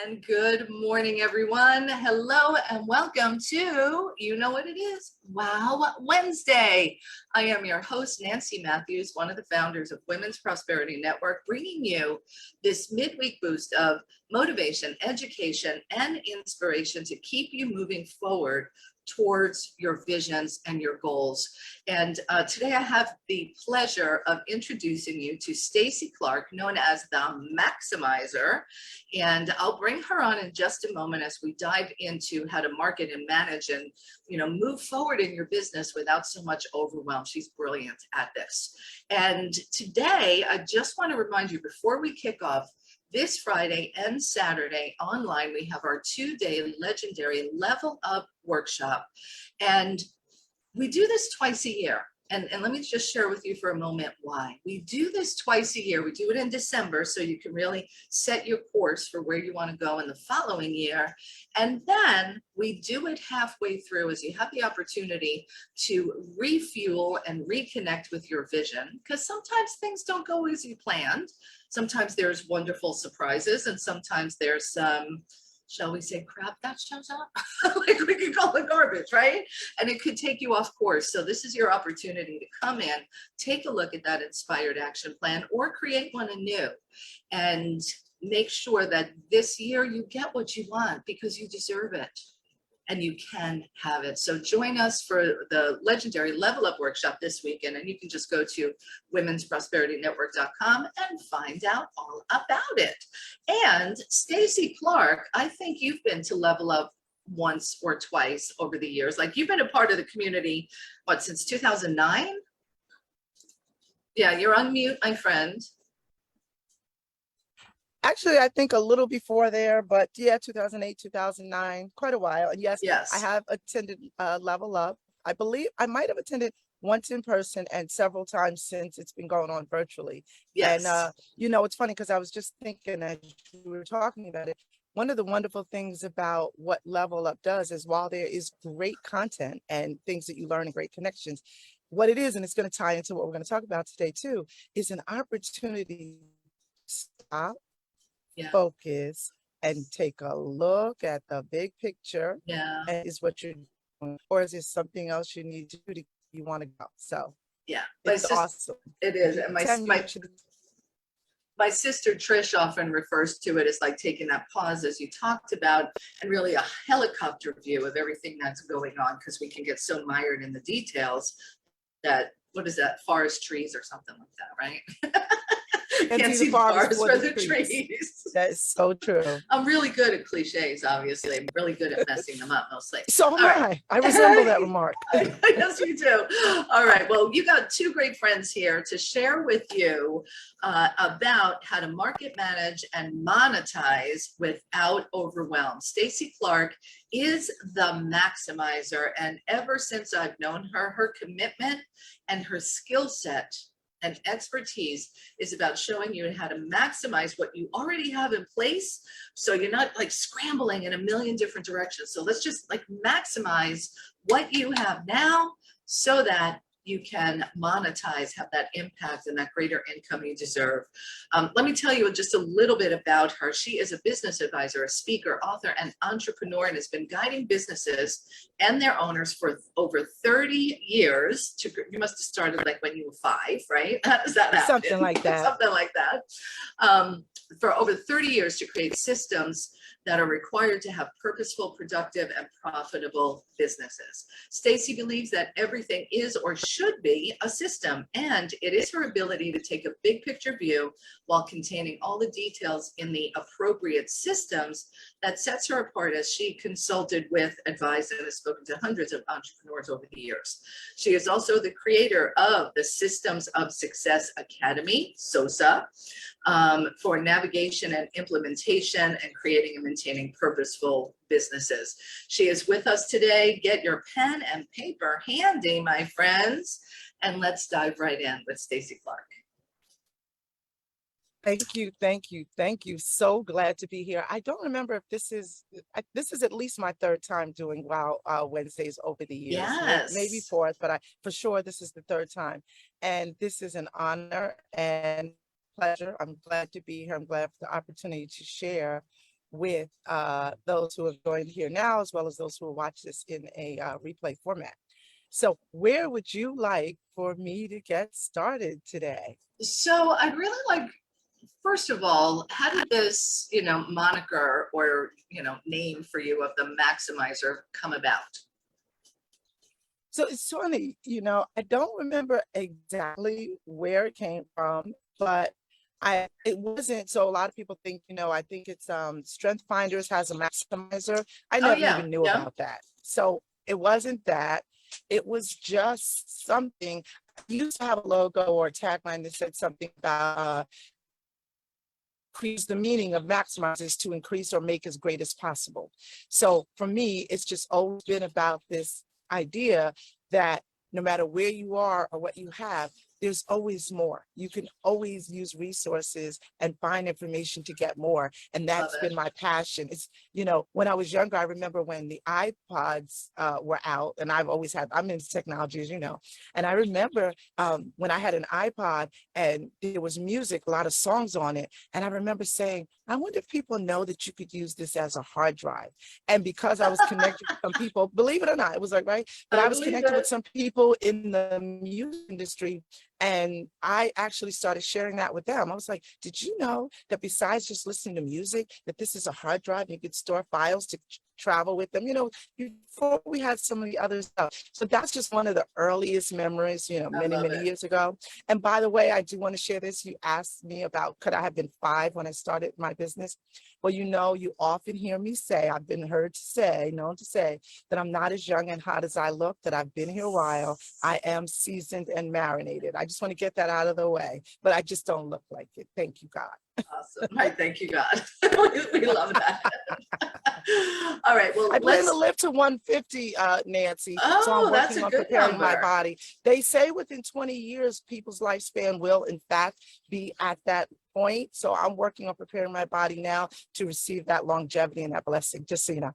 And good morning, everyone. Hello and welcome to, you know what it is, Wow Wednesday. I am your host, Nancy Matthews, one of the founders of Women's Prosperity Network, bringing you this midweek boost of motivation, education, and inspiration to keep you moving forward towards your visions and your goals. And today I have the pleasure of introducing you to Staci Clarke, known as the Maximizer. And I'll bring her on in just a moment as we dive into how to market and manage and, move forward in your business without so much overwhelm. She's brilliant at this. And today, I just want to remind you before we kick off, this Friday and Saturday online, we have our 2-day legendary Level Up workshop. And we do this twice a year. And let me just share with you for a moment why. We do this twice a year. We do it in December so you can really set your course for where you want to go in the following year. And then we do it halfway through as you have the opportunity to refuel and reconnect with your vision, because sometimes things don't go as you planned. Sometimes there's wonderful surprises, and sometimes there's some, shall we say, crap that shows up, like we could call it garbage, right? And it could take you off course. So this is your opportunity to come in, take a look at that inspired action plan, or create one anew, and make sure that this year you get what you want, because you deserve it and you can have it. So join us for the legendary Level Up workshop this weekend, and you can just go to womensprosperityNetwork.com and find out all about it. And Staci Clarke, I think you've been to Level Up once or twice over the years. Like, you've been a part of the community, what, since 2009? Yeah, you're on mute, my friend. Actually, I think a little before there, but yeah, 2008, 2009, quite a while. And yes, I have attended Level Up. I believe I might have attended once in person and several times since it's been going on virtually. Yes. And, it's funny because I was just thinking as you were talking about it, one of the wonderful things about what Level Up does is, while there is great content and things that you learn and great connections, what it is, and it's going to tie into what we're going to talk about today too, is an opportunity to stop, focus, and take a look at the big picture. And is what you're doing, or is there something else you need to do you want to go? So it's awesome. It is. And my sister Trish often refers to it as like taking that pause, as you talked about, and really a helicopter view of everything that's going on, because we can get so mired in the details that, what is that, forest trees or something like that, right? Can't see the forest for the trees. That is so true. I'm really good at cliches, obviously. I'm really good at messing them up mostly. So am I. I resemble that remark. Yes, you do. All right. Well, you got two great friends here to share with you about how to market, manage, and monetize without overwhelm. Staci Clarke is the Maximizer. And ever since I've known her, her commitment and her skill set and expertise is about showing you how to maximize what you already have in place, so you're not like scrambling in a million different directions. So let's just like maximize what you have now so that you can monetize, have that impact and that greater income you deserve. Let me tell you just a little bit about her. She is a business advisor, a speaker, author, and entrepreneur, and has been guiding businesses and their owners for over 30 years. You must have started like when you were 5, right? How does that happen? Something like that. Something like that. For over 30 years to create systems that are required to have purposeful, productive, and profitable businesses. Staci believes that everything is or should be a system, and it is her ability to take a big picture view while containing all the details in the appropriate systems that sets her apart, as she consulted with, advised, and has spoken to hundreds of entrepreneurs over the years. She is also the creator of the Systems of Success Academy, SOSA, for navigation and implementation and creating and maintaining purposeful businesses. She is with us today. Get your pen and paper handy, my friends, and let's dive right in with Staci Clarke. Thank you, thank you, thank you. So glad to be here. I don't remember if this is at least my 3rd time doing Wow Wednesdays over the years. Yes. Maybe 4th, but for sure this is the 3rd time. And this is an honor and pleasure. I'm glad to be here. I'm glad for the opportunity to share with those who are joined here now, as well as those who will watch this in a replay format. So where would you like for me to get started today? So I'd really like, first of all, how did this, moniker or, name for you of the maximizer come about? So it's funny, I don't remember exactly where it came from, but it wasn't. So a lot of people think, I think it's Strength Finders has a maximizer. I Oh, never yeah. even knew Yeah. about that. So it wasn't that. It was just something. I used to have a logo or a tagline that said something about increase the meaning of maximize is to increase or make as great as possible. So for me, it's just always been about this idea that no matter where you are or what you have, there's always more. You can always use resources and find information to get more. And Love that's it. been my passion. It's, when I was younger, I remember when the iPods were out, and I'm into technology, as you know. And I remember when I had an iPod and there was music, a lot of songs on it. And I remember saying, I wonder if people know that you could use this as a hard drive. And because I was connected with some people, believe it or not, it was like, right. But I I was believe connected with it. some people in the music industry. And I actually started sharing that with them. I was like, did you know that besides just listening to music, that this is a hard drive, you could store files to travel with them, before we had some of the other stuff. So that's just one of the earliest memories, I many, love many it. years ago. And by the way, I do want to share this. You asked me about, could I have been 5 when I started my business? Well, you often hear me say, I've been known to say that I'm not as young and hot as I look, that I've been here a while. I am seasoned and marinated. I just want to get that out of the way, but I just don't look like it. Thank you, God. Awesome. I thank you, God. We love that. All right. Well, I plan to live to 150, Nancy. So I'm that's working a on good preparing my number. body. They say within 20 years, people's lifespan will, in fact, be at that point. So I'm working on preparing my body now to receive that longevity and that blessing, just so you know.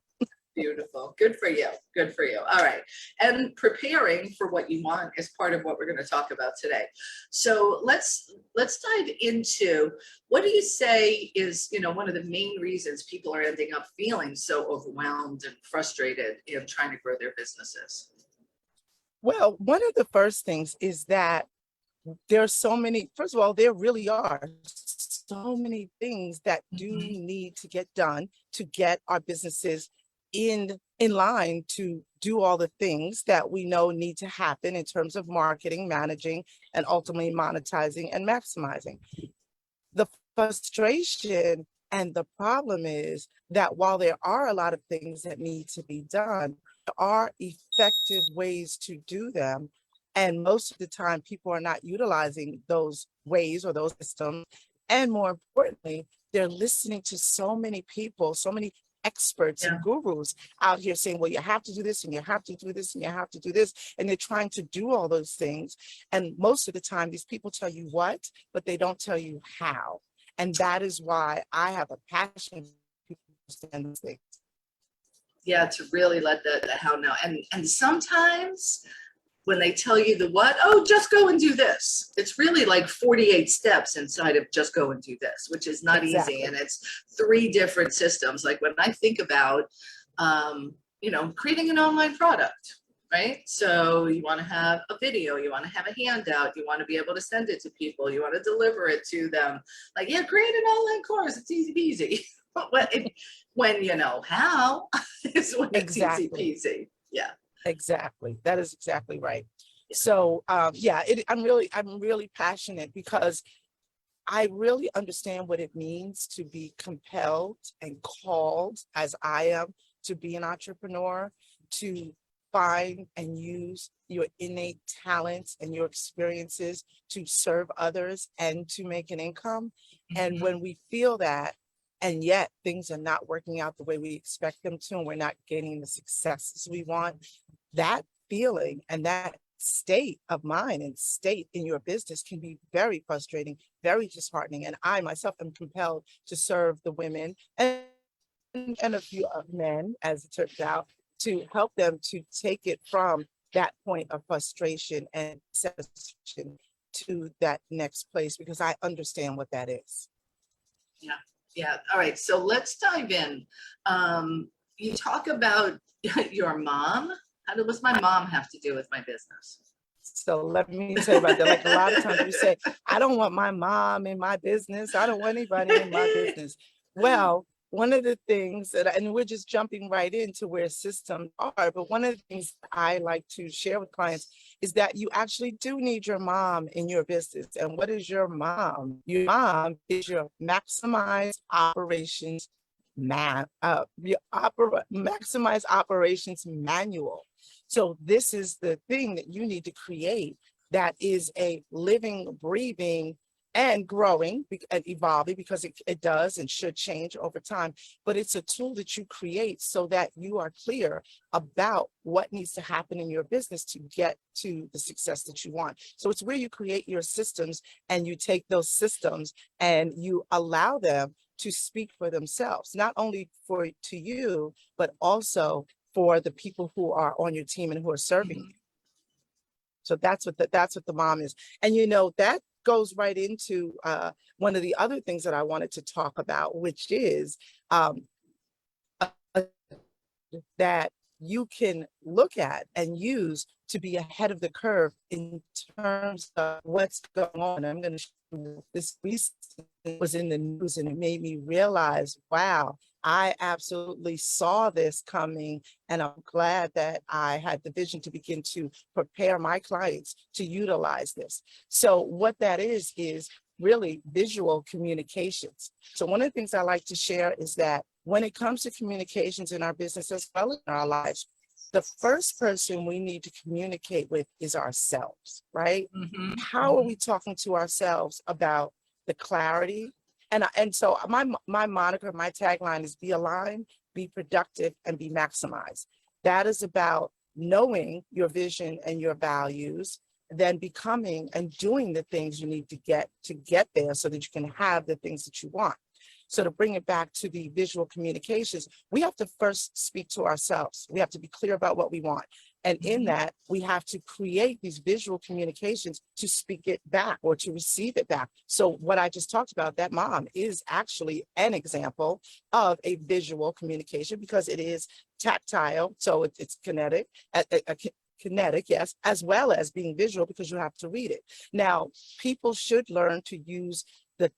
Beautiful. Good for you. Good for you. All right. And preparing for what you want is part of what we're going to talk about today. So let's dive into, what do you say is, one of the main reasons people are ending up feeling so overwhelmed and frustrated in trying to grow their businesses? Well, one of the first things is that there are so many, first of all, there really are so many things that do need to get done to get our businesses in line to do all the things that we know need to happen in terms of marketing, managing, and ultimately monetizing and maximizing. The frustration and the problem is that while there are a lot of things that need to be done, there are effective ways to do them. And most of the time, people are not utilizing those ways or those systems. And more importantly, they're listening to so many people, so many experts Yeah. and gurus out here saying, well, you have to do this and you have to do this and you have to do this. And they're trying to do all those things. And most of the time, these people tell you what, but they don't tell you how. And that is why I have a passion for people to understand these things. Yeah, to really let the how know. And sometimes when they tell you the what, oh, just go and do this. It's really like 48 steps inside of just go and do this, which is not easy. Exactly. And it's 3 different systems. Like when I think about, creating an online product, right? So you want to have a video, you want to have a handout, you want to be able to send it to people, you want to deliver it to them. Like, yeah, create an online course. It's easy peasy. But when you know how, is when it's easy Exactly. peasy. Yeah. Exactly. That is exactly right. So I'm really passionate because I really understand what it means to be compelled and called, as I am, to be an entrepreneur, to find and use your innate talents and your experiences to serve others and to make an income. And when we feel that, and yet things are not working out the way we expect them to, and we're not getting the successes we want, that feeling and that state of mind and state in your business can be very frustrating, very disheartening. And I myself am compelled to serve the women and a few men, as it turns out, to help them to take it from that point of frustration and satisfaction to that next place, because I understand what that is. Yeah. Yeah. All right. So let's dive in. You talk about your mom. How does my mom have to do with my business? So let me tell you about that. Like a lot of times we say, I don't want my mom in my business. I don't want anybody in my business. Well, one of the things that, and we're just jumping right into where systems are, but one of the things I like to share with clients is that you actually do need your mom in your business. And what is your mom? Your mom is your maximize operations maximize operations manual. So this is the thing that you need to create that is a living, breathing, and growing and evolving, because it does and should change over time. But it's a tool that you create so that you are clear about what needs to happen in your business to get to the success that you want. So it's where you create your systems and you take those systems and you allow them to speak for themselves, not only to you, but also for the people who are on your team and who are serving you. So that's what the mom is. And that goes right into one of the other things that I wanted to talk about, which is um, that you can look at and use to be ahead of the curve in terms of what's going on. I'm going to show you this recently was in the news, and it made me realize, wow, I absolutely saw this coming, and I'm glad that I had the vision to begin to prepare my clients to utilize this. So what that is really visual communications. So one of the things I like to share is that when it comes to communications in our business as well as in our lives, the first person we need to communicate with is ourselves, right? How are we talking to ourselves about the clarity? And so my moniker, my tagline is be aligned, be productive, and be maximized. That is about knowing your vision and your values, then becoming and doing the things you need to get there so that you can have the things that you want. So to bring it back to the visual communications, we have to first speak to ourselves. We have to be clear about what we want. And in that, we have to create these visual communications to speak it back or to receive it back. So what I just talked about, that mom is actually an example of a visual communication because it is tactile. So it's kinetic, kinetic, yes, as well as being visual because you have to read it. Now, people should learn to use the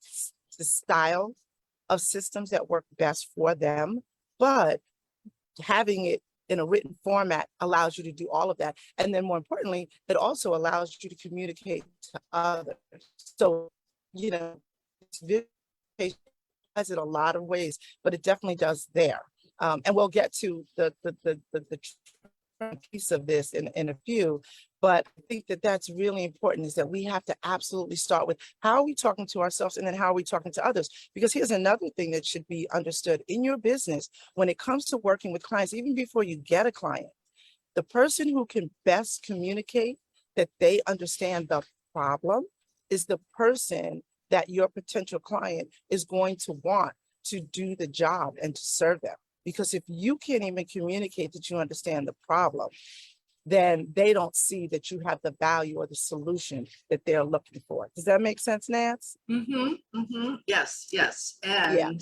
style of systems that work best for them, but having it in a written format allows you to do all of that. And then more importantly, it also allows you to communicate to others. So, communication does it a lot of ways, but it definitely does there. And we'll get to the piece of this in a few, but I think that that's really important, is that we have to absolutely start with how are we talking to ourselves, and then how are we talking to others? Because here's another thing that should be understood in your business when it comes to working with clients, even before you get a client. The person who can best communicate that they understand the problem is the person that your potential client is going to want to do the job and to serve them. Because if you can't even communicate that you understand the problem, then they don't see that you have the value or the solution that they're looking for. Does that make sense, Nance? Yes, yes. Yeah.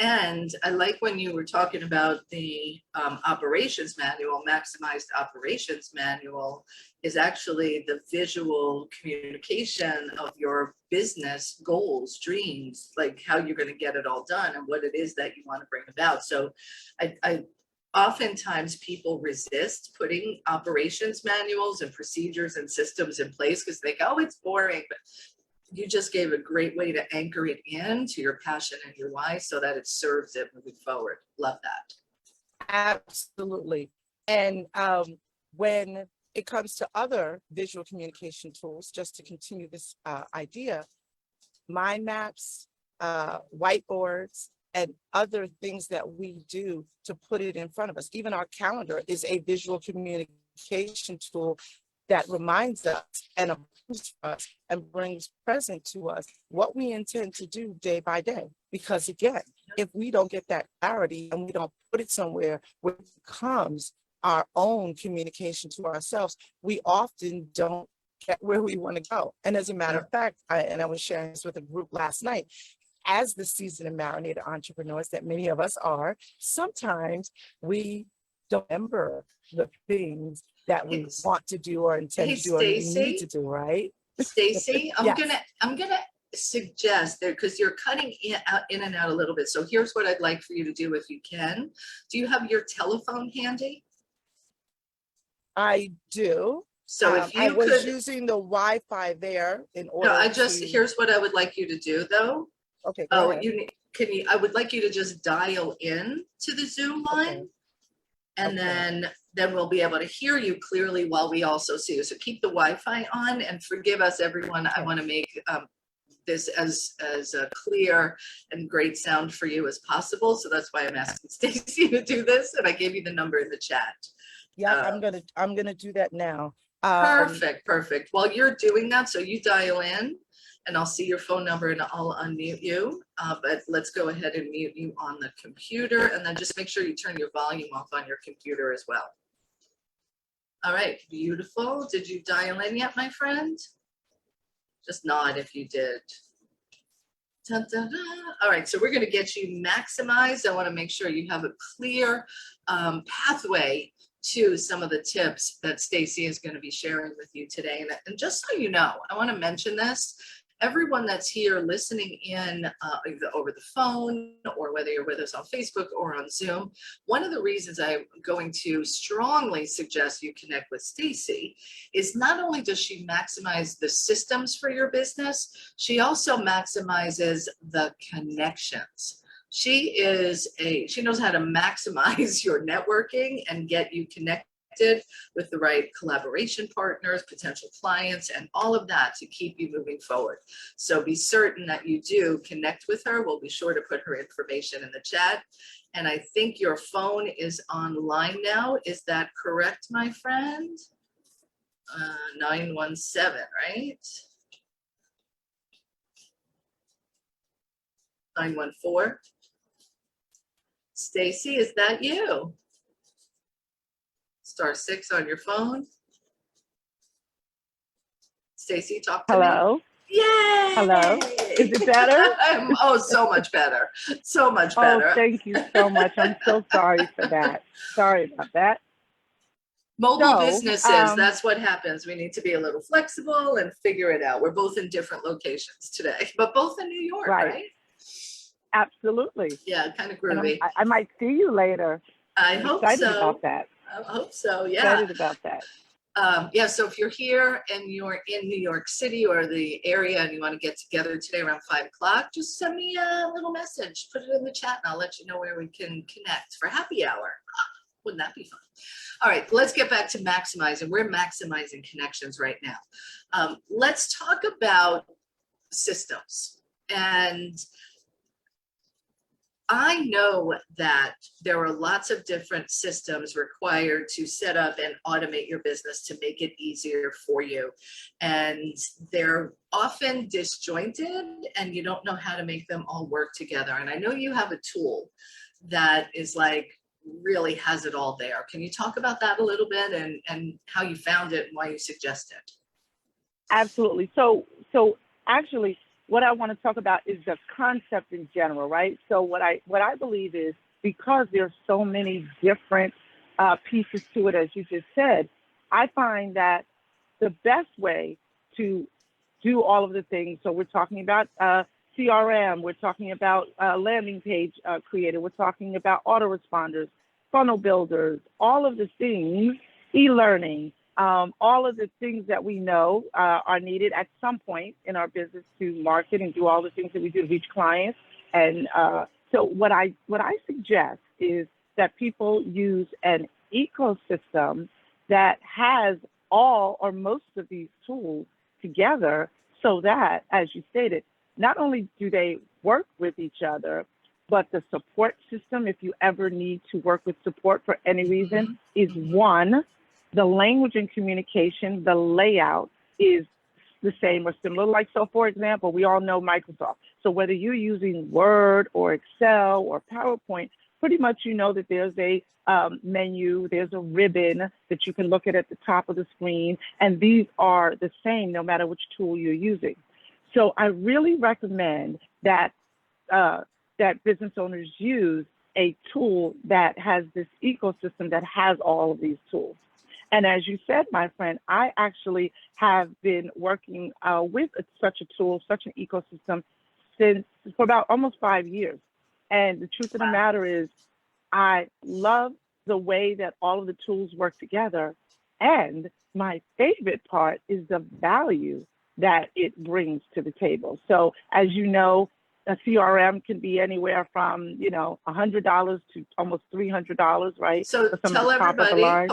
And I like when you were talking about the operations manual. Maximized operations manual is actually the visual communication of your business goals, dreams, like how you're going to get it all done and what it is that you want to bring about. So I oftentimes people resist putting operations manuals and procedures and systems in place because they go, oh, it's boring. But you just gave a great way to anchor it into your passion and your why so that it serves it moving forward. Love that. Absolutely. And when it comes to other visual communication tools, just to continue this idea, mind maps, whiteboards, and other things that we do to put it in front of us. Even our calendar is a visual communication tool that reminds us and approves us and brings present to us what we intend to do day by day. Because again, if we don't get that clarity and we don't put it somewhere where it becomes our own communication to ourselves, we often don't get where we want to go. And as a matter of fact, I was sharing this with a group last night, as the seasoned and marinated entrepreneurs that many of us are, sometimes we don't remember the things that we Yes. want to do or intend Hey, to do or we need Stacy. to do, right? Stacy, Yes. I'm gonna suggest there because you're cutting in and out a little bit. So here's what I'd like for you to do if you can. Do you have your telephone handy? I do. So if I you was could, using the Wi-Fi there in no, order to, here's what I would like you to do though. okay, go Oh, ahead. I would like you to just dial in to the Zoom line. Okay. And Okay. then we'll be able to hear you clearly while we also see you. So keep the Wi-Fi on and forgive us, everyone. I Okay. want to make this as clear and great sound for you as possible. So that's why I'm asking Stacy to do this. And I gave you the number in the chat. Yeah, I'm gonna do that now. Perfect, perfect. While you're doing that, so you dial in and I'll see your phone number and I'll unmute you. But let's go ahead and mute you on the computer and then just make sure you turn your volume off on your computer as well. All right, beautiful. Did you dial in yet, my friend? Just nod if you did. Dun, dun, dun. All right, so we're going to get you maximized. I want to make sure you have a clear pathway to some of the tips that Stacy is going to be sharing with you today. And just so you know, I want to mention this. Everyone that's here listening in either over the phone or whether you're with us on Facebook or on Zoom, one of the reasons I'm going to strongly suggest you connect with Stacy is not only does she maximize the systems for your business, she also maximizes the connections. She knows how to maximize your networking and get you connected with the right collaboration partners, potential clients, and all of that to keep you moving forward. So be certain that you do connect with her. We'll be sure to put her information in the chat. And I think your phone is online now. Is that correct, my friend? 917, right? 914. Stacy, is that you? *6 on your phone. Stacy, talk to me. Hello? Yay! Hello? Is it better? Oh, so much better. So much Oh, better. thank you so much. I'm so sorry for that. Sorry about that. Mobile businesses, that's what happens. We need to be a little flexible and figure it out. We're both in different locations today, but both in New York, right? Absolutely. Yeah, kind of groovy. I might see you later. I I'm hope excited so. about that. I hope so, yeah. Excited about that. Yeah, so if you're here and you're in New York City or the area and you want to get together today around 5 o'clock, just send me a little message, put it in the chat and I'll let you know where we can connect for happy hour. Wouldn't that be fun? All right, let's get back to maximizing. We're maximizing connections right now. Let's talk about systems. And I know that there are lots of different systems required to set up and automate your business to make it easier for you. And they're often disjointed and you don't know how to make them all work together. And I know you have a tool that is like really has it all there. Can you talk about that a little bit and how you found it and why you suggest it? Absolutely. So actually, what I want to talk about is the concept in general, right? So what I believe is because there's so many different pieces to it, as you just said, I find that the best way to do all of the things, so we're talking about CRM, we're talking about landing page creator, we're talking about autoresponders, funnel builders, all of the things, e-learning, all of the things that we know are needed at some point in our business to market and do all the things that we do to reach clients. And so what I suggest is that people use an ecosystem that has all or most of these tools together so that, as you stated, not only do they work with each other, but the support system, if you ever need to work with support for any reason, is one. The language and communication, the layout is the same or similar. Like, so for example, we all know Microsoft. So whether you're using Word or Excel or PowerPoint, pretty much you know that there's a menu, there's a ribbon that you can look at the top of the screen, and these are the same no matter which tool you're using. So I really recommend that that business owners use a tool that has this ecosystem that has all of these tools. And as you said, my friend, I actually have been working with such a tool, such an ecosystem for about almost 5 years. And the truth of the matter is, I love the way that all of the tools work together. And my favorite part is the value that it brings to the table. So as you know, a CRM can be anywhere from, $100 to almost $300, right? So For some tell of the top of the everybody, line.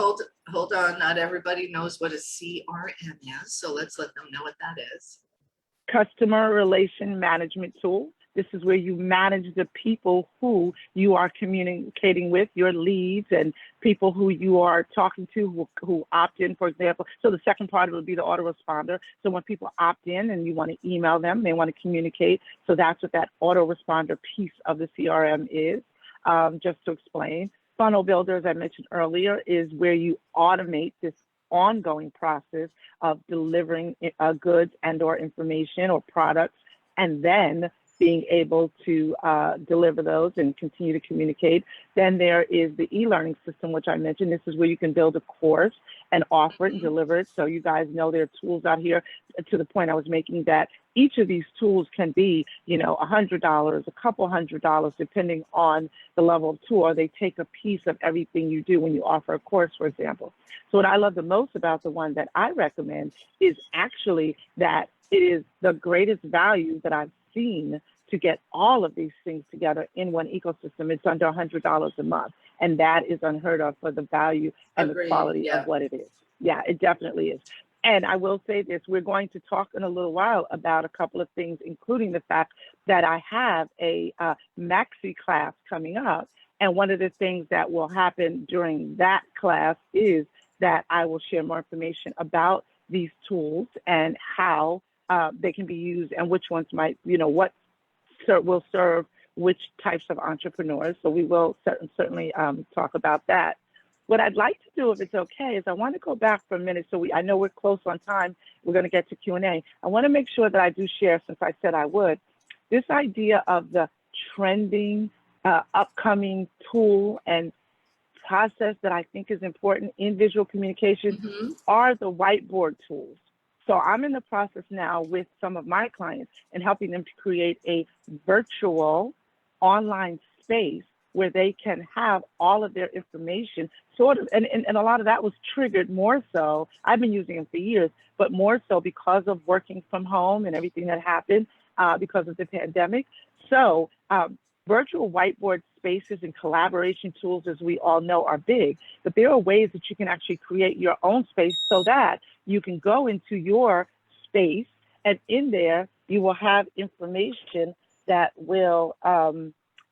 hold on, not everybody knows what a CRM is. So let's let them know what that is. Customer relation management tool. This is where you manage the people who you are communicating with, your leads, and people who you are talking to who opt in, for example. So the second part of it would be the autoresponder. So when people opt in and you want to email them, they want to communicate. So that's what that autoresponder piece of the CRM is. Just to explain, funnel builder, as I mentioned earlier, is where you automate this ongoing process of delivering goods and or information or products, and then being able to deliver those and continue to communicate. Then there is the e-learning system, which I mentioned. This is where you can build a course and offer it and deliver it. So you guys know there are tools out here, to the point I was making, that each of these tools can be, $100, a couple $100, depending on the level of tool, or they take a piece of everything you do when you offer a course, for example. So what I love the most about the one that I recommend is actually that it is the greatest value that I've seen to get all of these things together in one ecosystem. It's under $100 a month, and that is unheard of for the value and the quality of what it is. Yeah, it definitely is. And I will say this, we're going to talk in a little while about a couple of things, including the fact that I have a maxi class coming up. And one of the things that will happen during that class is that I will share more information about these tools and how they can be used, and which ones might, what will serve which types of entrepreneurs. So we will certainly talk about that. What I'd like to do, if it's okay, is I want to go back for a minute. So I know we're close on time. We're going to get to Q&A. I want to make sure that I do share, since I said I would, this idea of the trending, upcoming tool and process that I think is important in visual communication are the whiteboard tools. So I'm in the process now with some of my clients and helping them to create a virtual online space where they can have all of their information sort of, and a lot of that was triggered more so, I've been using them for years, but more so because of working from home and everything that happened because of the pandemic. So virtual whiteboard spaces and collaboration tools, as we all know, are big, but there are ways that you can actually create your own space so that you can go into your space, and in there you will have information that will,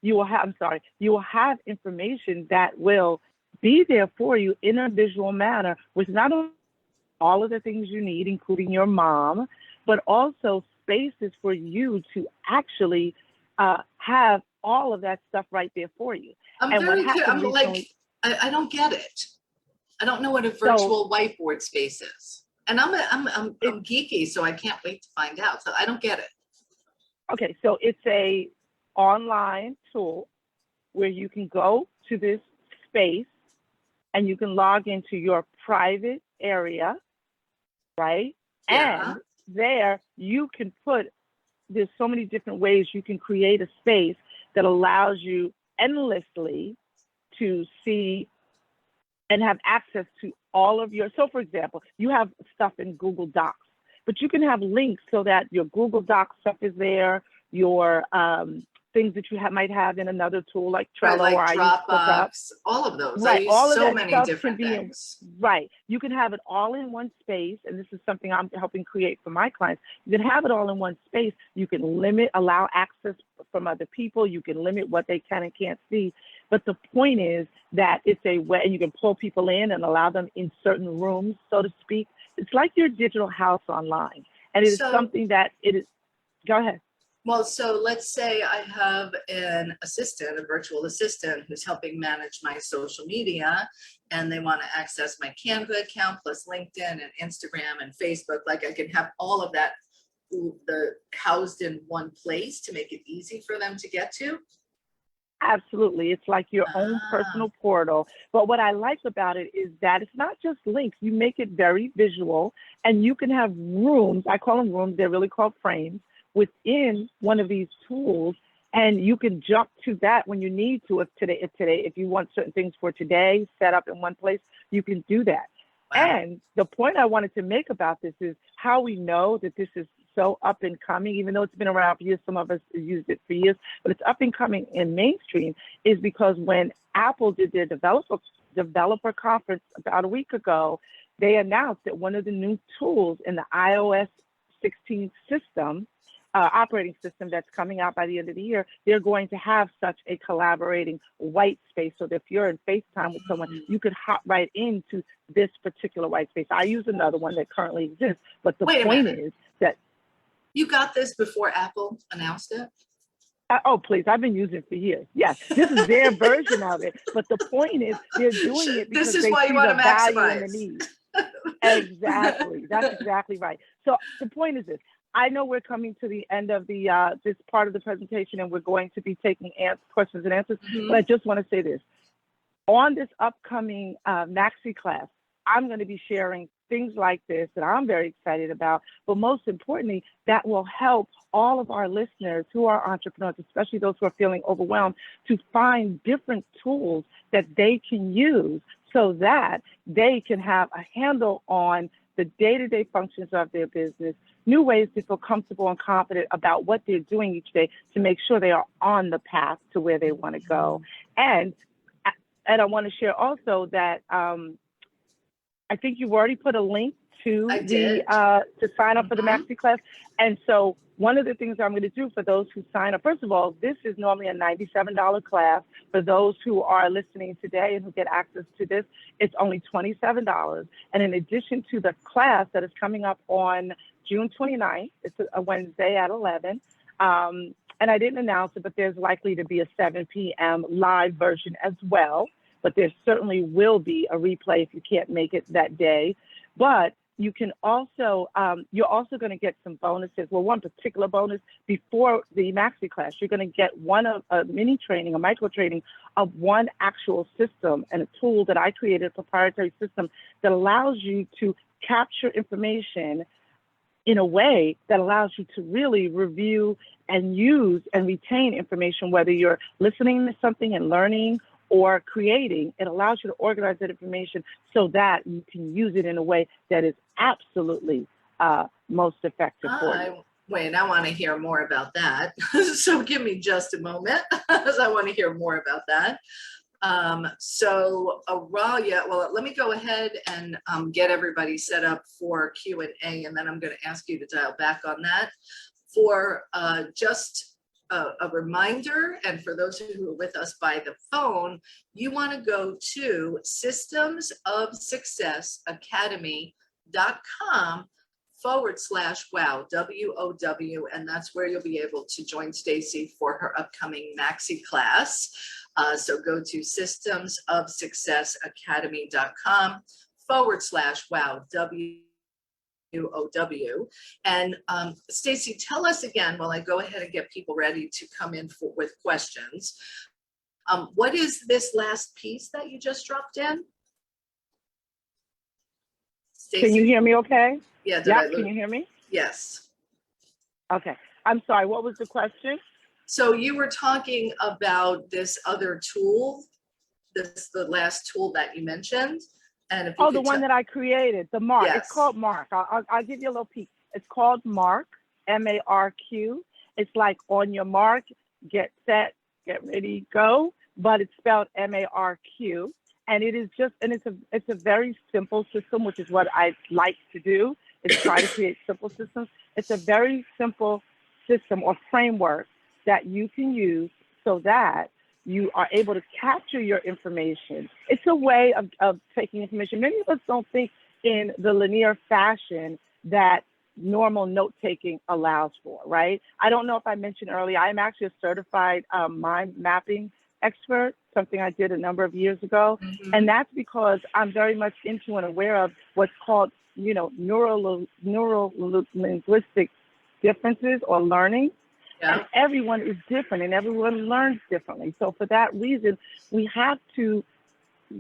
you will have information that will be there for you in a visual manner, with not only all of the things you need, including your mom, but also spaces for you to actually have all of that stuff right there for you. I'm like, I don't get it. I don't know what a virtual whiteboard space is. And I'm geeky, so I can't wait to find out. So I don't get it. Okay, so it's a online tool where you can go to this space and you can log into your private area, right? Yeah. And there you can there's so many different ways you can create a space that allows you endlessly to see and have access to all of so for example, you have stuff in Google Docs, but you can have links so that your Google Docs stuff is there, your things that you might have in another tool like Trello, like or Dropbox, all of those. Right, all of so that many stuff different can be things. Right, you can have it all in one space, and this is something I'm helping create for my clients. You can have it all in one space. You can allow access from other people. You can limit what they can and can't see. But the point is that it's a way, and you can pull people in and allow them in certain rooms, so to speak. It's like your digital house online, and it is something that it is. Go ahead. Well, so let's say I have an assistant, a virtual assistant, who's helping manage my social media, and they want to access my Canva account plus LinkedIn and Instagram and Facebook. Like, I can have all of that housed in one place to make it easy for them to get to? Absolutely. It's like your own Ah, personal portal. But what I like about it is that it's not just links. You make it very visual, and you can have rooms. I call them rooms. They're really called frames within one of these tools. And you can jump to that when you need to. If you want certain things for today set up in one place, you can do that. wow. And the point I wanted to make about this is how we know that this is so up and coming, even though it's been around for years, some of us used it for years, but it's up and coming in mainstream, is because when Apple did their developer conference about a week ago, they announced that one of the new tools in the iOS 16 system, operating system that's coming out by the end of the year, they're going to have such a collaborating white space. So that if you're in FaceTime with someone, you could hop right into this particular white space. I use another one that currently exists, but the Wait a point minute. is that, You got this before Apple announced it? oh, please, I've been using it for years. Yes, this is their version of it. But the point is they're doing it This because is they why you see want the to value and the maximize. need. Exactly. That's exactly right. So the point is this. I know we're coming to the end of the this part of the presentation, and we're going to be taking questions and answers. But I just want to say this. On this upcoming Maxi class, I'm going to be sharing things like this that I'm very excited about. But most importantly, that will help all of our listeners who are entrepreneurs, especially those who are feeling overwhelmed, to find different tools that they can use so that they can have a handle on the day-to-day functions of their business, new ways to feel comfortable and confident about what they're doing each day to make sure they are on the path to where they want to go. And I want to share also that I think you've already put a link to I did. to sign up for the Maxi class. And so one of the things I'm going to do for those who sign up, first of all, this is normally a $97 class. For those who are listening today and who get access to this, it's only $27. And in addition to the class that is coming up on June 29th, it's a Wednesday at 11. And I didn't announce it, but there's likely to be a 7 p.m. live version as well. But there certainly will be a replay if you can't make it that day. But you can also, you're also going to get some bonuses. Well, one particular bonus before the Maxi class, you're going to get a mini training, a micro training of one actual system and a tool that I created, a proprietary system that allows you to capture information in a way that allows you to really review and use and retain information, whether you're listening to something and learning or creating. It allows you to organize that information so that you can use it in a way that is absolutely most effective for you. Wait, I want to hear more about that. So give me just a moment, because I want to hear more about that. So Aralia, well, let me go ahead and get everybody set up for Q&A, and then I'm going to ask you to dial back on that. For just a reminder, and for those who are with us by the phone, you want to go to systemsofsuccessacademy.com/wow, WOW, and that's where you'll be able to join Staci for her upcoming Maxi class. So go to systemsofsuccessacademy.com/wow, WOW. And Staci, tell us again, while I go ahead and get people ready to come in with questions, what is this last piece that you just dropped in? Staci? Can you hear me okay? Yeah, Can you hear me? Yes. Okay. I'm sorry, what was the question? So you were talking about this other tool, the last tool that you mentioned. And if you the one that I created, the Mark. Yes. It's called Mark. I'll give you a little peek. It's called Mark, M-A-R-Q. It's like on your mark, get set, get ready, go. But it's spelled M-A-R-Q. And it is just, and it's a very simple system, which is what I like to do, is try to create simple systems. It's a very simple system or framework that you can use so that you are able to capture your information. It's a way of taking information. Many of us don't think in the linear fashion that normal note-taking allows for, right? I don't know if I mentioned earlier, I'm actually a certified mind mapping expert, something I did a number of years ago. Mm-hmm. And that's because I'm very much into and aware of what's called, neuro-linguistic differences or learning. Yeah. And everyone is different and everyone learns differently. So for that reason, we have to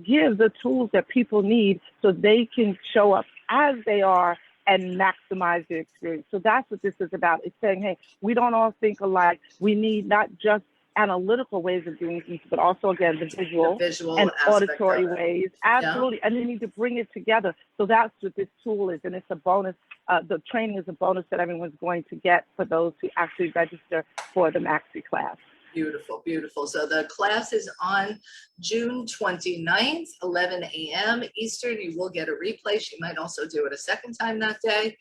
give the tools that people need so they can show up as they are and maximize their experience. So that's what this is about. It's saying, hey, we don't all think alike. We need not just analytical ways of doing things, but also, again, the visual and auditory ways. Absolutely. Yeah. And they need to bring it together. So that's what this tool is. And it's a bonus. The training is a bonus that everyone's going to get for those who actually register for the Maxi class. Beautiful, beautiful. So the class is on June 29th, 11 a.m. Eastern. You will get a replay. She might also do it a second time that day.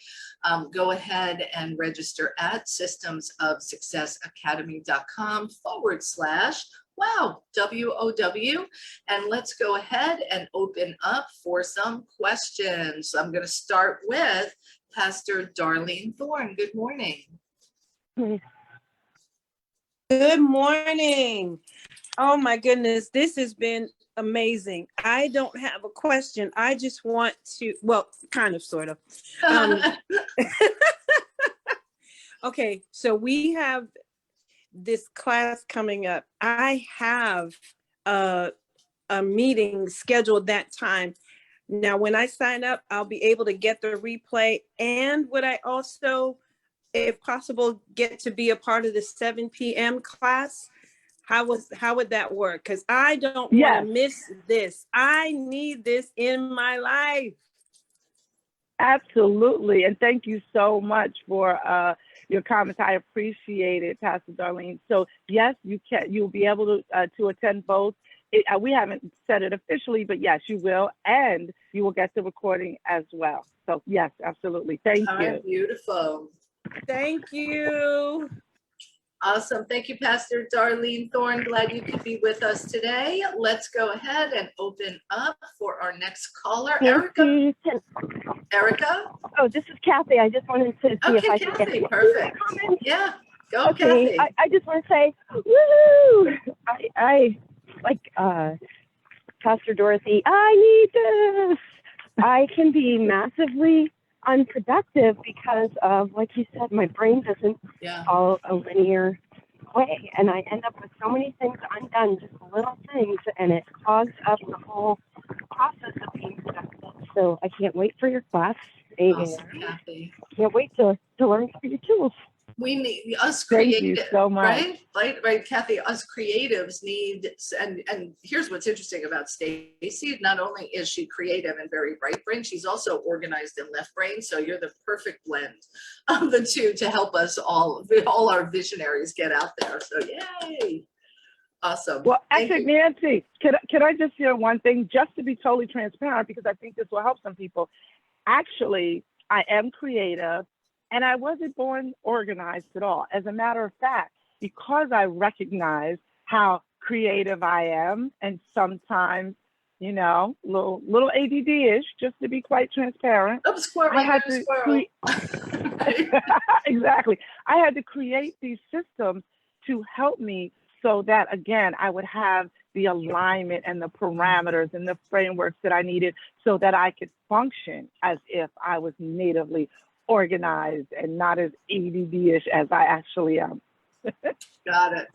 Go ahead and register at systemsofsuccessacademy.com/wow, WOW. And let's go ahead and open up for some questions. So I'm going to start with Pastor Darlene Thorne. Good morning. Good morning. Oh my goodness, this has been amazing. I don't have a question. I just want to, well, kind of, sort of. Okay, so we have this class coming up. I have a meeting scheduled that time. Now, when I sign up, I'll be able to get the replay. And would I also, if possible, get to be a part of the 7 p.m. class? How would that work? Because I don't want to miss this. I need this in my life. Absolutely. And thank you so much for your comments. I appreciate it, Pastor Darlene. So yes, you'll be able to attend both. We haven't said it officially, but yes, you will. And you will get the recording as well. So yes, absolutely. Thank you. Right, beautiful. Thank you. Awesome. Thank you, Pastor Darlene Thorne. Glad you could be with us today. Let's go ahead and open up for our next caller, Erica. Erica? Oh, this is Kathy. I just wanted to see if I could get perfect. Yeah, go, Kathy. I just want to say, woo! I like Pastor Dorothy. I need this. I can be massively unproductive because of, like you said, my brain doesn't follow a linear way, and I end up with so many things undone, just little things, and it clogs up the whole process of being productive. So I can't wait for your class. Awesome, Kathy. Can't wait to learn some of your tools. We need us Thank creatives, you so much. right, Kathy. Us creatives need, and here's what's interesting about Staci. Not only is she creative and very right brain, she's also organized and left brain. So you're the perfect blend of the two to help us all our visionaries get out there. So yay! Awesome. Well, actually, Nancy, could I just share one thing, just to be totally transparent, because I think this will help some people. Actually, I am creative. And I wasn't born organized at all. As a matter of fact, because I recognize how creative I am, and sometimes, little ADD-ish, just to be quite transparent. Exactly. I had to create these systems to help me so that, again, I would have the alignment and the parameters and the frameworks that I needed so that I could function as if I was natively organized and not as ADD-ish as I actually am. Got it.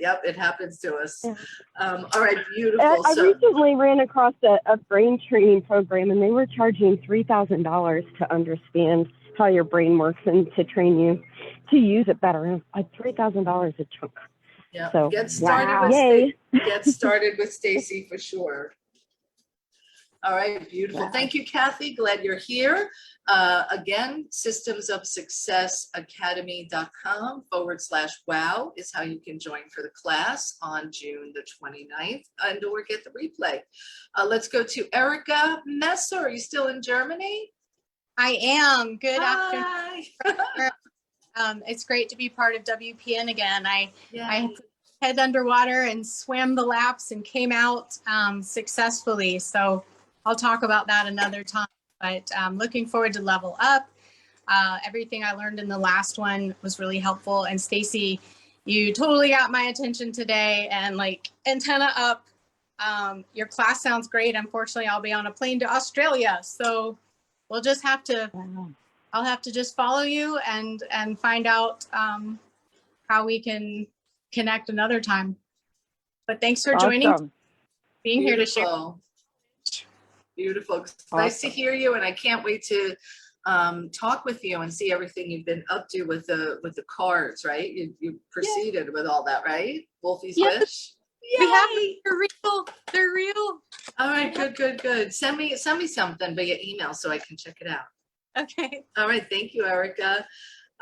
Yep, it happens to us. Yeah. All right, beautiful. I recently ran across a brain training program, and they were charging $3,000 to understand how your brain works and to train you to use it better. $3,000 a chunk. Yeah, so, get started with Staci for sure. All right, beautiful. Wow. Thank you, Kathy. Glad you're here. Again, systemsofsuccessacademy.com/wow is how you can join for the class on June the 29th and or get the replay. Let's go to Erica Messer. Are you still in Germany? I am. Good Hi. afternoon. It's great to be part of WPN again. I head underwater and swam the laps and came out successfully. So I'll talk about that another time, but I'm looking forward to Level Up. Everything I learned in the last one was really helpful. And Staci, you totally got my attention today, and like antenna up. Your class sounds great. Unfortunately, I'll be on a plane to Australia. So we'll just have to I'll have to just follow you and find out how we can connect another time. But thanks for joining, Awesome. being here to share. Beautiful. Beautiful. Nice to hear you, and I can't wait to talk with you and see everything you've been up to with the cards, right? You proceeded with all that, right? Wolfie's Yeah. Wish. We have Yay! they're real. They're real. All right, good. Send me something via email so I can check it out. Okay. All right, thank you, Erica.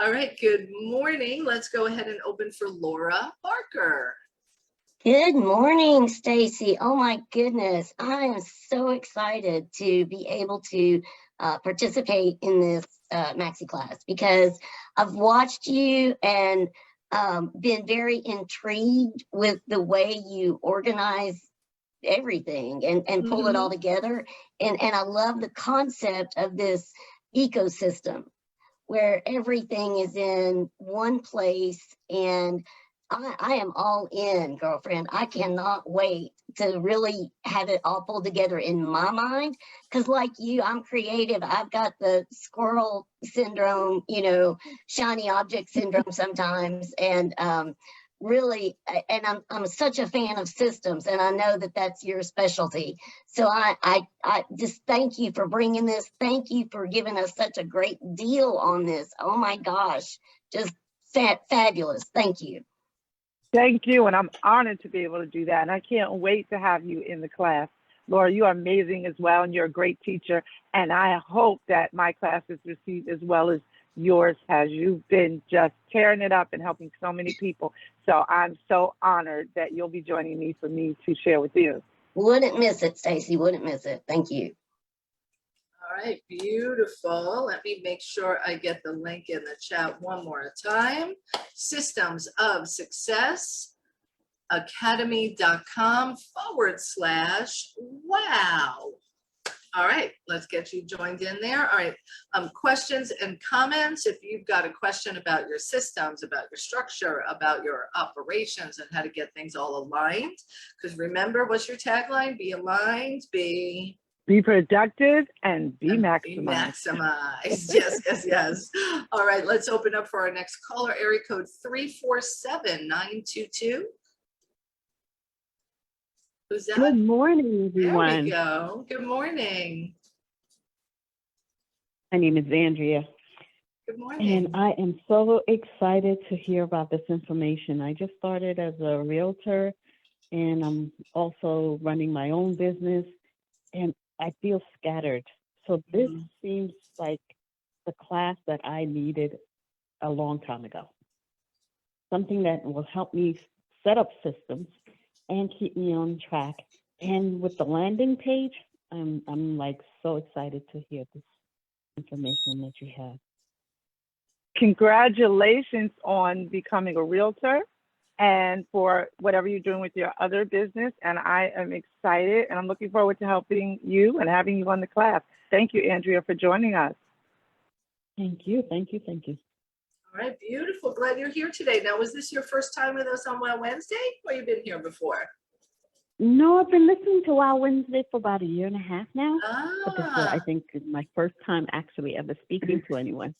All right, good morning. Let's go ahead and open for Laura Parker. Good morning, Stacy. Oh my goodness. I am so excited to be able to participate in this maxi class because I've watched you and been very intrigued with the way you organize everything and pull it all together. And I love the concept of this ecosystem where everything is in one place, and I am all in, girlfriend. I cannot wait to really have it all pulled together in my mind. Because like you, I'm creative. I've got the squirrel syndrome, you know, shiny object syndrome sometimes. And really, and I'm such a fan of systems, and I know that that's your specialty. So I just thank you for bringing this. Thank you for giving us such a great deal on this. Oh my gosh, just fabulous. Thank you. Thank you, and I'm honored to be able to do that, and I can't wait to have you in the class. Laura, you are amazing as well, and you're a great teacher, and I hope that my class is received as well as yours has. You've been just tearing it up and helping so many people, so I'm so honored that you'll be joining me for me to share with you. Wouldn't miss it, Stacy. Wouldn't miss it. Thank you. All right, beautiful. Let me make sure I get the link in the chat one more time. Systems of Success Academy.com/wow. All right, let's get you joined in there. All right, questions and comments. If you've got a question about your systems, about your structure, about your operations, and how to get things all aligned, because remember, what's your tagline? Be aligned, be productive and be maximized. Be maximized. Yes. All right, let's open up for our next caller, area code 347922. Who's that? Good morning, everyone. There we go. Good morning. My name is Andrea. Good morning. And I am so excited to hear about this information. I just started as a realtor, and I'm also running my own business, and I feel scattered. So this seems like the class that I needed a long time ago. Something that will help me set up systems and keep me on track. And with the landing page, I'm like so excited to hear this information that you have. Congratulations on becoming a realtor and for whatever you're doing with your other business. And I am excited, and I'm looking forward to helping you and having you on the class. Thank you, Andrea, for joining us. Thank you. All right, beautiful. Glad you're here today. Now, was this your first time with us on Wow Wednesday, or you've been here before? No, I've been listening to Wow Wednesday for about 1.5 years now. But this is, I Ah, think, my first time actually ever speaking to anyone.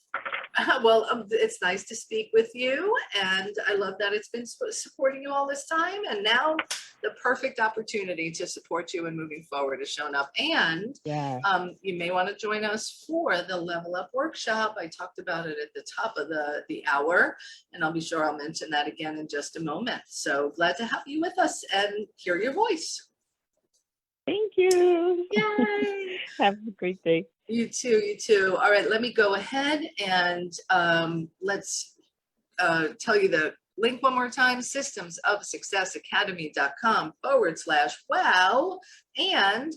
well, it's nice to speak with you, and I love that it's been supporting you all this time, and now the perfect opportunity to support you and moving forward has shown up. And Yeah. you may want to join us for the Level Up workshop. I talked about it at the top of the hour, and I'll be sure I'll mention that again in just a moment. So glad to have you with us and hear your voice. Thank you. Yay! Have a great day. You too. All right, let me go ahead and let's tell you the link one more time, systemsofsuccessacademy.com/wow. And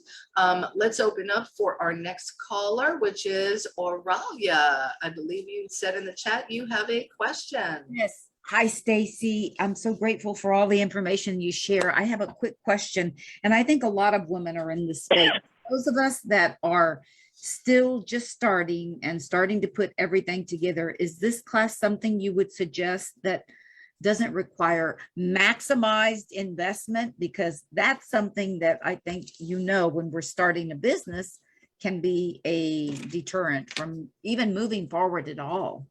let's open up for our next caller, which is Aurelia. I believe you said in the chat you have a question. Yes. Hi, Stacy. I'm so grateful for all the information you share. I have a quick question, and I think a lot of women are in this space. Those of us that are still just starting to put everything together, is this class something you would suggest that doesn't require maximized investment? Because that's something that I think, when we're starting a business, can be a deterrent from even moving forward at all.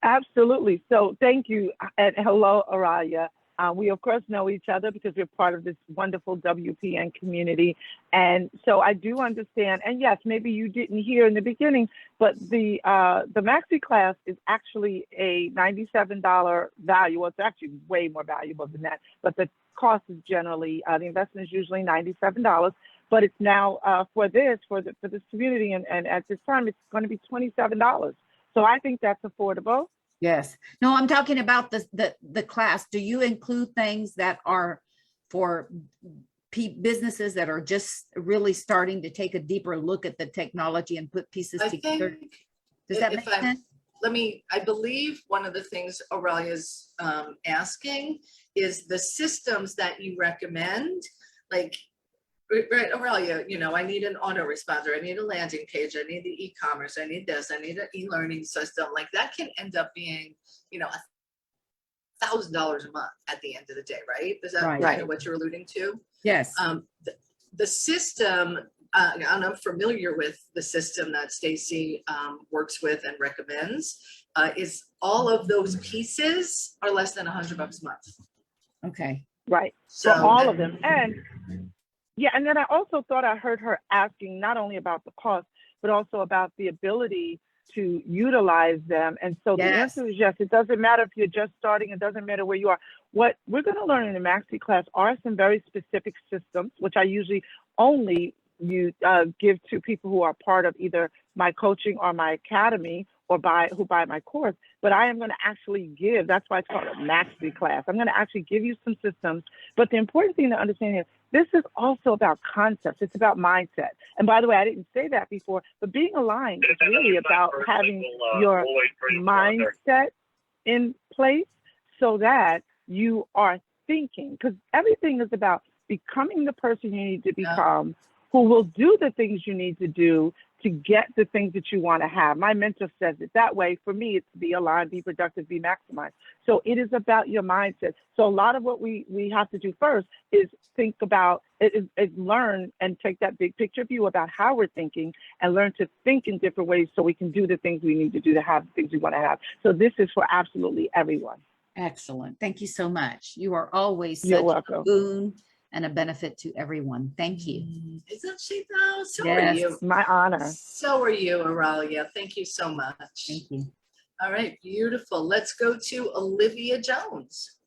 Absolutely. So thank you. And hello, Araya. We, of course, know each other because we're part of this wonderful WPN community. And so I do understand. And yes, maybe you didn't hear in the beginning, but the Maxi class is actually a $97 value. Well, it's actually way more valuable than that. But the cost is generally, the investment is usually $97. But it's now for this community. And at this time, it's going to be $27. So I think that's affordable. Yes. No, I'm talking about the class. Do you include things that are for businesses that are just really starting to take a deeper look at the technology and put pieces together? Does that make sense? I believe one of the things Aurelia's asking is the systems that you recommend, like, right, Aurelia, you know, I need an autoresponder, I need a landing page, I need the e-commerce, I need this, I need an e-learning system. Like that can end up being, you know, $1,000 a month at the end of the day, right? Is that kind of what you're alluding to? Yes. The system, and I'm familiar with the system that Staci works with and recommends, is all of those pieces are less than $100 a month. Okay. Right. So for all of them. And yeah, and then I also thought I heard her asking not only about the cost, but also about the ability to utilize them. And so the answer is yes. It doesn't matter if you're just starting. It doesn't matter where you are. What we're going to learn in the Maxi class are some very specific systems, which I usually only give to people who are part of either my coaching or my academy or who buy my course. But I am going to actually give, that's why it's called a Maxi class. I'm going to actually give you some systems. But the important thing to understand is this is also about concepts. It's about mindset. And by the way, I didn't say that before, but being aligned is really about having your mindset in place so that you are thinking, because everything is about becoming the person you need to become, who will do the things you need to do to get the things that you want to have. My mentor says it that way. For me, it's be aligned, be productive, be maximized. So it is about your mindset. So a lot of what we have to do first is think about, is learn and take that big picture view about how we're thinking and learn to think in different ways so we can do the things we need to do to have the things we want to have. So this is for absolutely everyone. Excellent. Thank you so much. You are always You're such welcome. a boon and a benefit to everyone. Thank you. Isn't she though? So are you. My honor. So are you, Aurelia. Thank you so much. Thank you. All right, beautiful. Let's go to Olivia Jones.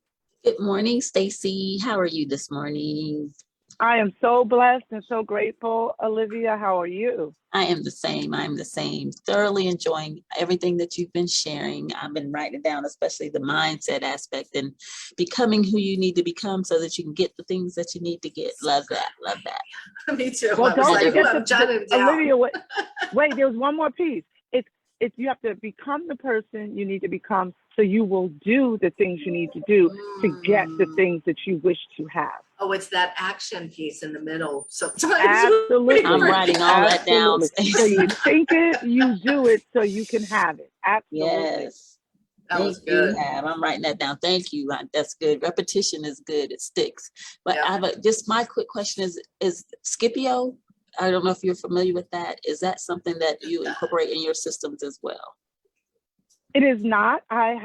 Good morning, Staci. How are you this morning? I am so blessed and so grateful. Olivia, how are you? I am the same. I'm the same. Thoroughly enjoying everything that you've been sharing. I've been writing down, especially the mindset aspect and becoming who you need to become so that you can get the things that you need to get. Love that. Love that. Me too. Well, don't forget Olivia, wait, there's one more piece. It's you have to become the person you need to become so you will do the things you need to do to get the things that you wish to have. Oh, it's that action piece in the middle. Sometimes Absolutely. I'm writing all that down. So you think it, you do it so you can have it. Absolutely. Yes. That was good. I'm writing that down. Thank you. That's good. Repetition is good. It sticks. But I have just my quick question is Scipio. I don't know if you're familiar with that. Is that something that you incorporate in your systems as well? It is not. I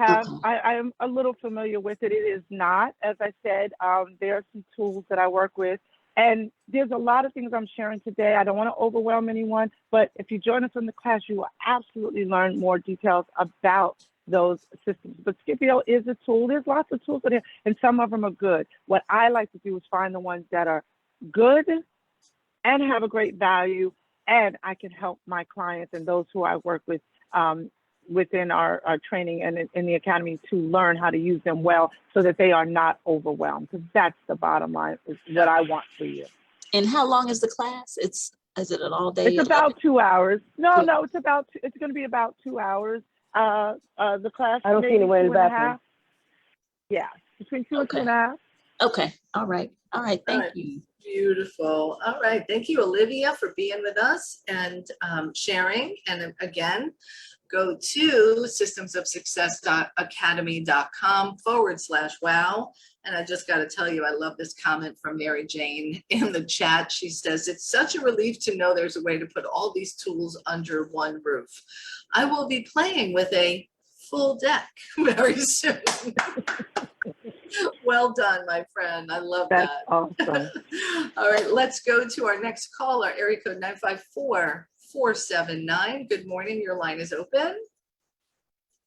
am a little familiar with it. It is not. As I said, there are some tools that I work with. And there's a lot of things I'm sharing today. I don't want to overwhelm anyone, but if you join us in the class, you will absolutely learn more details about those systems. But Scipio is a tool. There's lots of tools in here, and some of them are good. What I like to do is find the ones that are good and have a great value, and I can help my clients and those who I work with within our training and in the academy to learn how to use them well so that they are not overwhelmed, because that's the bottom line, is what I want for you. And how long is the class? Is it an all day? It's about 2 hours. No, it's going to be about 2 hours. The class. I don't see anyone in the bathroom. Yeah, between 2 and 2.5. Okay. All right. Thank you. Beautiful. All right. Thank you, Olivia, for being with us and sharing. And again, go to systemsofsuccess.academy.com/wow. And I just got to tell you, I love this comment from Mary Jane in the chat. She says, it's such a relief to know there's a way to put all these tools under one roof. I will be playing with a full deck very soon. Well done, my friend. I love That's that. awesome. All right, let's go to our next caller, area code 954-479. Good morning, your line is open.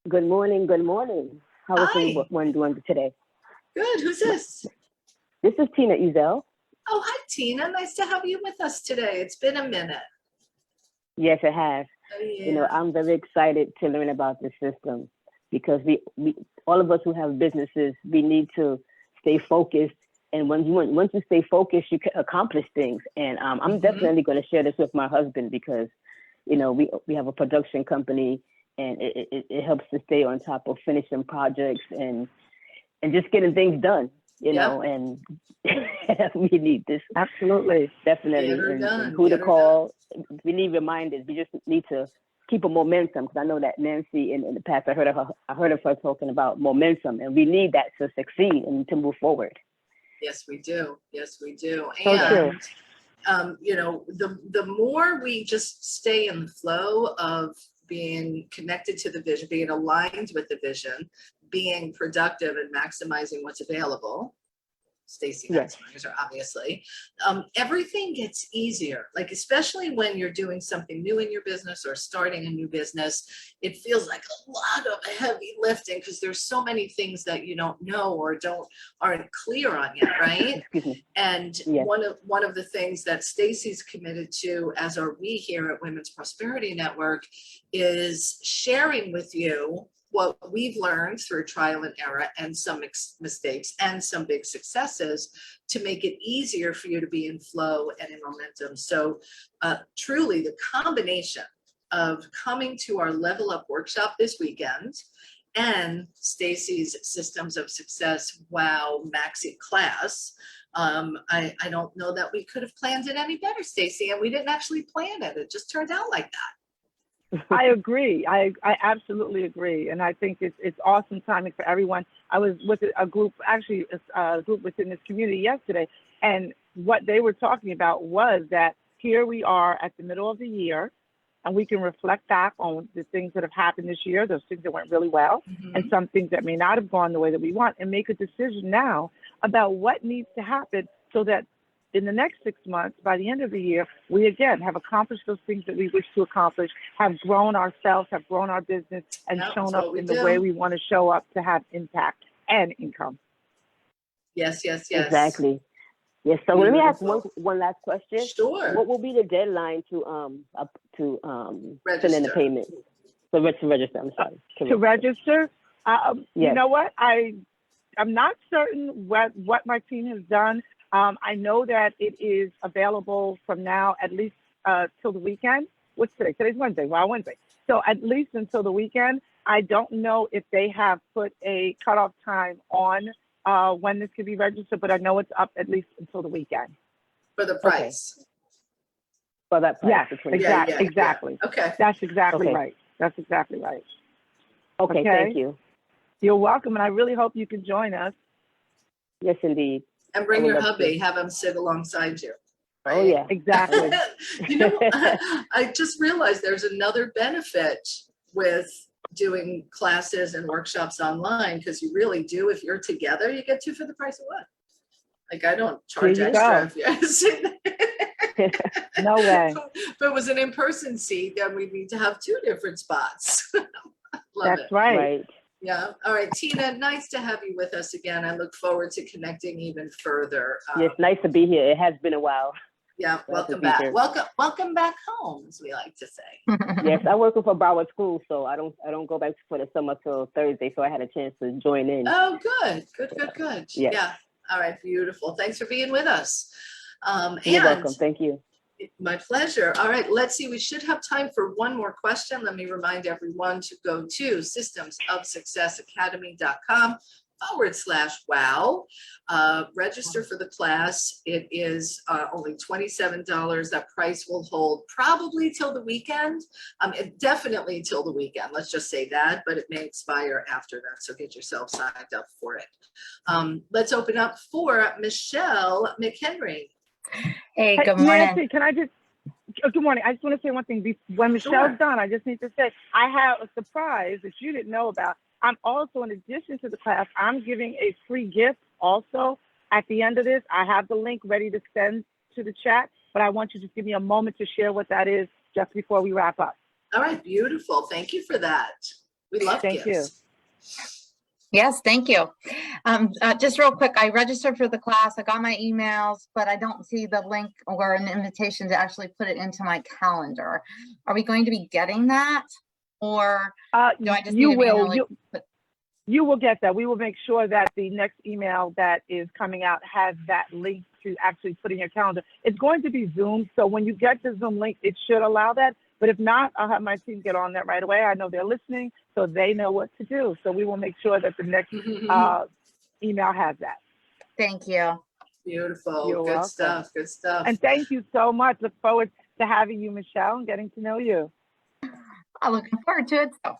Good morning. Good morning. How is Hi. everyone doing today? Good, who's this? This is Tina Ezel. Oh, hi, Tina. Nice to have you with us today. It's been a minute. Yes, it has. Oh, yeah. You know, I'm very excited to learn about this system because we all of us who have businesses, we need to stay focused. And once you stay focused, you can accomplish things. And I'm definitely going to share this with my husband because, you know, we have a production company, and it helps to stay on top of finishing projects and just getting things done, you know, and we need this. Absolutely. Definitely. And who to call. We need reminders. We just need to keep a momentum, because I know that Nancy in the past, I heard of her talking about momentum, and we need that to succeed and to move forward. Yes, we do. Yes, we do. So true. And, you know, the more we just stay in the flow of being connected to the vision, being aligned with the vision, being productive and maximizing what's available, Staci maximizer, obviously, everything gets easier. Like, especially when you're doing something new in your business or starting a new business, it feels like a lot of heavy lifting because there's so many things that you don't know or aren't clear on yet, right? And one of the things that Staci's committed to, as are we here at Women's Prosperity Network, is sharing with you what we've learned through trial and error and some mistakes and some big successes to make it easier for you to be in flow and in momentum. So truly the combination of coming to our Level Up workshop this weekend and Staci's Systems of Success Wow Maxi class, I don't know that we could have planned it any better, Staci, and we didn't actually plan it. It just turned out like that. I agree. I absolutely agree. And I think it's awesome timing for everyone. I was with a group, actually a group within this community yesterday, and what they were talking about was that here we are at the middle of the year, and we can reflect back on the things that have happened this year, those things that went really well, and some things that may not have gone the way that we want, and make a decision now about what needs to happen so that in the next 6 months, by the end of the year, we again have accomplished those things that we wish to accomplish, have grown ourselves, have grown our business, and shown up in the way we want to show up to have impact and income. Yes, yes, yes. Exactly. Yes. So let me ask one last question. Sure. What will be the deadline to send in the payment? To register. I'm sorry. To register. You know what? I'm not certain what my team has done. I know that it is available from now at least till the weekend. What's today? Today's Wednesday. Wow, Wednesday. So at least until the weekend. I don't know if they have put a cutoff time on when this could be registered, but I know it's up at least until the weekend. For the price. Okay. For that price. Yeah, exactly. Yeah. Okay. That's exactly right. That's exactly right. Okay, thank you. You're welcome, and I really hope you can join us. Yes, indeed. And bring your hubby, have him sit alongside you. Right? Oh, yeah. Exactly. You know, I just realized there's another benefit with doing classes and workshops online, because you really do, if you're together, you get two for the price of one. Like, I don't charge extra if you're sitting there. No way. If it was an in-person seat, then we'd need to have two different spots. That's right. Yeah. All right, Tina, nice to have you with us again. I look forward to connecting even further. Yes, nice to be here. It has been a while. Yeah, welcome back. Welcome back home, as we like to say. Yes, I work with a Broward school, so I don't go back for the summer till Thursday, so I had a chance to join in. Oh, good. Yes. Yeah. All right, beautiful. Thanks for being with us. You're welcome. Thank you. My pleasure. All right, let's see. We should have time for one more question. Let me remind everyone to go to systemsofsuccessacademy.com learning.com/wow. Register for the class. It is only $27. That price will hold probably till the weekend. Definitely till the weekend. Let's just say that, but it may expire after that. So get yourself signed up for it. Let's open up for Michelle McHenry. Hey, good morning. Nancy, can I just, good morning. I just want to say one thing. When Michelle's Sure. done, I just need to say, I have a surprise that you didn't know about. I'm also, in addition to the class, I'm giving a free gift also at the end of this. I have the link ready to send to the chat, but I want you to just give me a moment to share what that is just before we wrap up. All right, beautiful. Thank you for that. We love Thank gifts. Yes, thank you. Just real quick, I registered for the class. I got my emails, but I don't see the link or an invitation to actually put it into my calendar. Are we going to be getting that? Or do I just You need to will. manually You will get that. We will make sure that the next email that is coming out has that link to actually put in your calendar. It's going to be Zoom, so when you get the Zoom link, it should allow that. But if not, I'll have my team get on that right away. I know they're listening, so they know what to do. So we will make sure that the next email has that. Thank you. Beautiful. You're Good welcome. stuff. Good stuff. And thank you so much. Look forward to having you, Michelle, and getting to know you. I'm looking forward to it. So.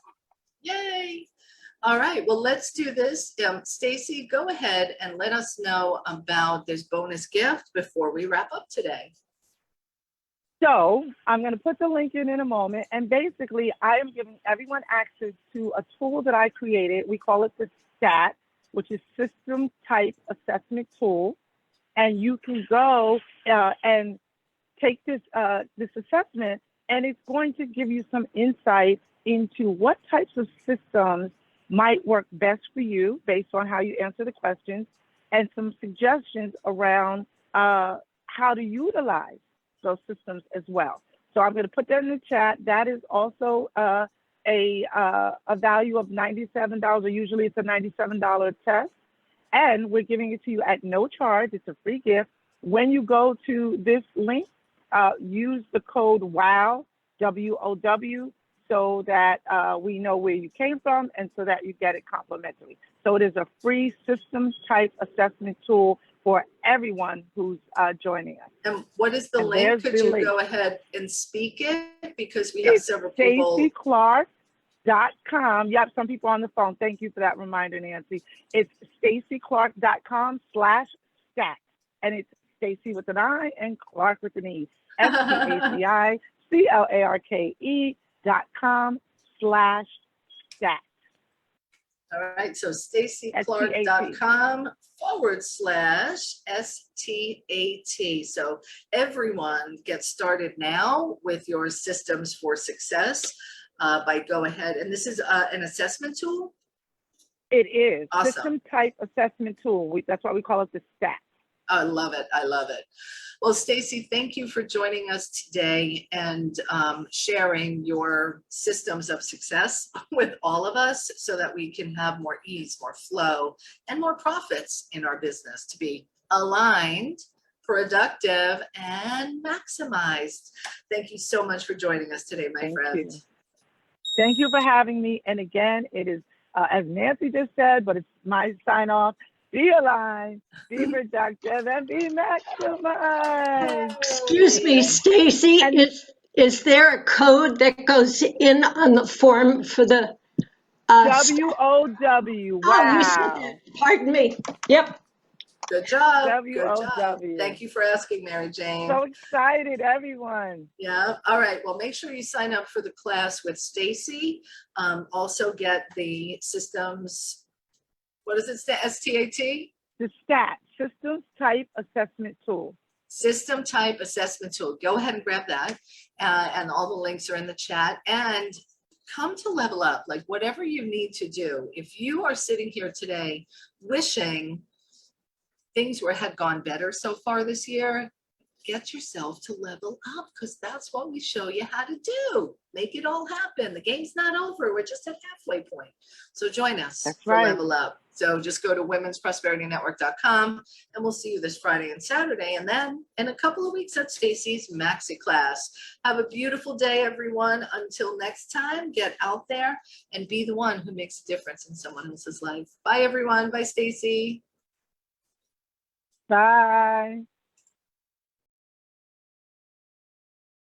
Yay. All right, well, let's do this. Staci, go ahead and let us know about this bonus gift before we wrap up today. So I'm going to put the link in a moment. And basically, I am giving everyone access to a tool that I created. We call it the STAT, which is System Type Assessment Tool. And you can go and take this assessment, and it's going to give you some insight into what types of systems might work best for you based on how you answer the questions, and some suggestions around how to utilize those systems as well. So I'm going to put that in the chat. That is also a value of $97, or usually it's a $97 test. And we're giving it to you at no charge. It's a free gift. When you go to this link, use the code WOW, W-O-W, so that we know where you came from and so that you get it complimentary. So it is a free systems type assessment tool for everyone who's joining us. And what is the link? Could you go ahead and speak it? Because we have several people. StaciClarke.com. Yep, some people on the phone. Thank you for that reminder, Nancy. It's StaciClarke.com/stat. And it's Staci with an I and Clarke with an E. STACICLARKE.com/stat. All right, so StaciClarke.com/STAT. So everyone get started now with your systems for success by go ahead. And this is an assessment tool? It is. Awesome. System type assessment tool. That's why we call it the STAT. I love it. I love it. Well, Staci, thank you for joining us today and sharing your systems of success with all of us so that we can have more ease, more flow, and more profits in our business to be aligned, productive, and maximized. Thank you so much for joining us today, my friend. Thank you for having me. And again, it is, as Nancy just said, but it's my sign off. Be aligned, be productive, and be maximized. Excuse me, Staci, is there a code that goes in on the form for the WOW? Wow. Oh, you said that. Pardon me. Yep. Good job. WOW. Good job. Thank you for asking, Mary Jane. So excited, everyone. Yeah. All right. Well, make sure you sign up for the class with Staci. Also get the systems. What is it? STAT? The STAT, Systems Type Assessment Tool. System Type Assessment Tool. Go ahead and grab that. And all the links are in the chat. And come to Level Up. Like whatever you need to do. If you are sitting here today wishing things had gone better so far this year, get yourself to level up, because that's what we show you how to do. Make it all happen. The game's not over. We're just at halfway point. So join us for Level Up. So just go to womensprosperityNetwork.com and we'll see you this Friday and Saturday. And then in a couple of weeks at Staci's Maxi Class. Have a beautiful day, everyone. Until next time, get out there and be the one who makes a difference in someone else's life. Bye, everyone. Bye, Staci. Bye.